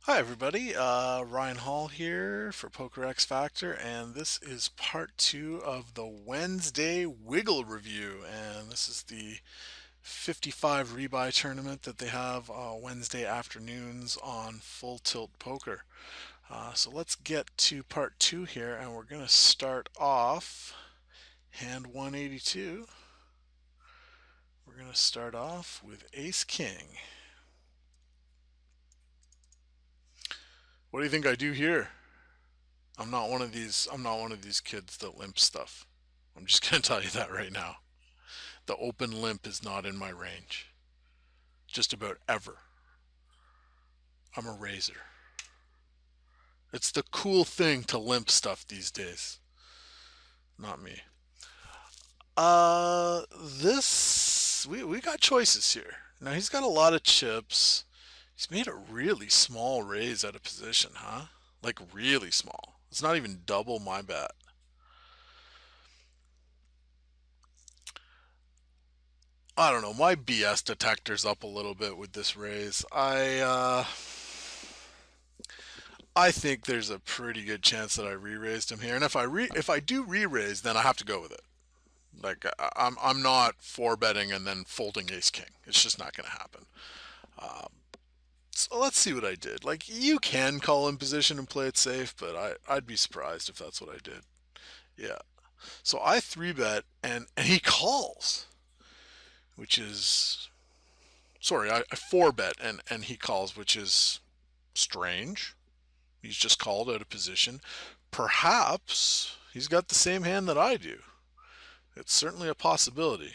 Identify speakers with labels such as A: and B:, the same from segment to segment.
A: Hi everybody, Ryan Hall here for Poker X Factor, and this is part two of the Wednesday Wiggle review, and this is the 55 rebuy tournament that they have Wednesday afternoons on Full Tilt Poker. So let's get to part two here, and we're going to start off hand 182. We're going to start off with Ace King. What do you think I do here? I'm not one of these kids that limp stuff. I'm just gonna tell you that right now. The open limp is not in my range. Just about ever. I'm a raiser. It's the cool thing to limp stuff these days. Not me. This we got choices here. Now he's got a lot of chips. He's made a really small raise out of position, huh? Like really small. It's not even double my bet. I don't know. My BS detector's up a little bit with this raise. I think there's a pretty good chance that I re-raised him here, and if I do re-raise, then I have to go with it. Like I'm not four betting and then folding ace king. It's just not going to happen. Um, so let's see what I did. Like you can call in position and play it safe, but I'd be surprised if that's what I did. Yeah. So I three bet and he calls, which is sorry, I four bet and he calls, which is strange. He's just called out of position. Perhaps he's got the same hand that I do. It's certainly a possibility.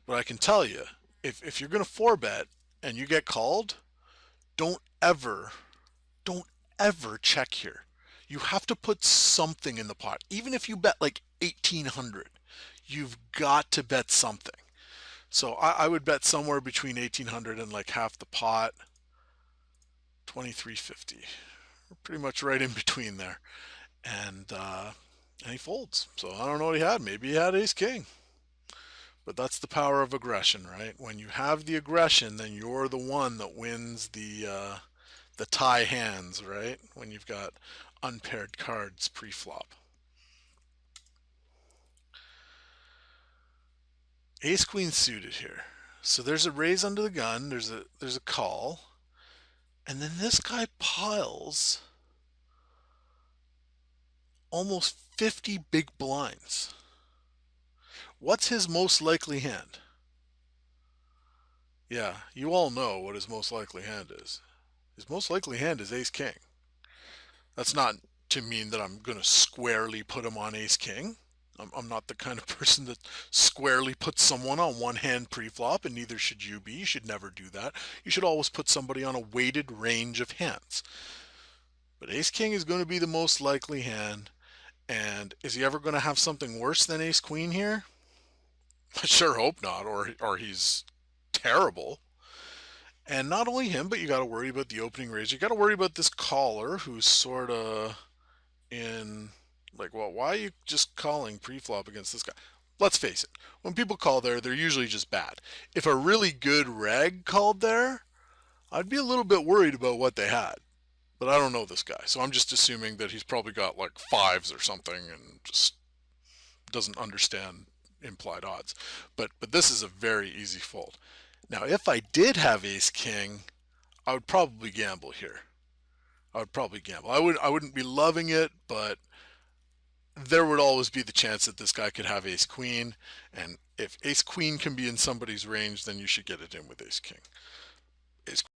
A: But I can tell you, if you're going to four bet and you get called, don't ever, don't ever check here. You have to put something in the pot. Even if you bet like 1800, you've got to bet something. So I would bet somewhere between 1800 and like half the pot, 2350. We're pretty much right in between there. And he folds. So I don't know what he had. Maybe he had ace king. But that's the power of aggression, right? When you have the aggression, then you're the one that wins the tie hands, right? When you've got unpaired cards pre-flop. Ace queen suited here. So there's a raise under the gun. There's a call, and then this guy piles almost 50 big blinds. What's his most likely hand? Yeah, you all know what his most likely hand is. His most likely hand is ace king. That's not to mean that I'm going to squarely put him on ace king. I'm not the kind of person that squarely puts someone on one hand pre-flop, and neither should you be. You should never do that. You should always put somebody on a weighted range of hands. But ace king is going to be the most likely hand. And is he ever going to have something worse than ace queen here? I sure hope not, or he's terrible. And not only him, but you got to worry about the opening raise. You got to worry about this caller who's sort of in like, well, why are you just calling pre-flop against this guy? Let's face it, when people call there, they're usually just bad. If a really good reg called there, I'd be a little bit worried about what they had. But I don't know this guy, so I'm just assuming that he's probably got like fives or something and just doesn't understand implied odds. But this is a very easy fold. Now, if I did have ace king, I would probably gamble here. I would probably gamble. I wouldn't be loving it, but there would always be the chance that this guy could have ace queen, and if ace queen can be in somebody's range, then you should get it in with ace king. Ace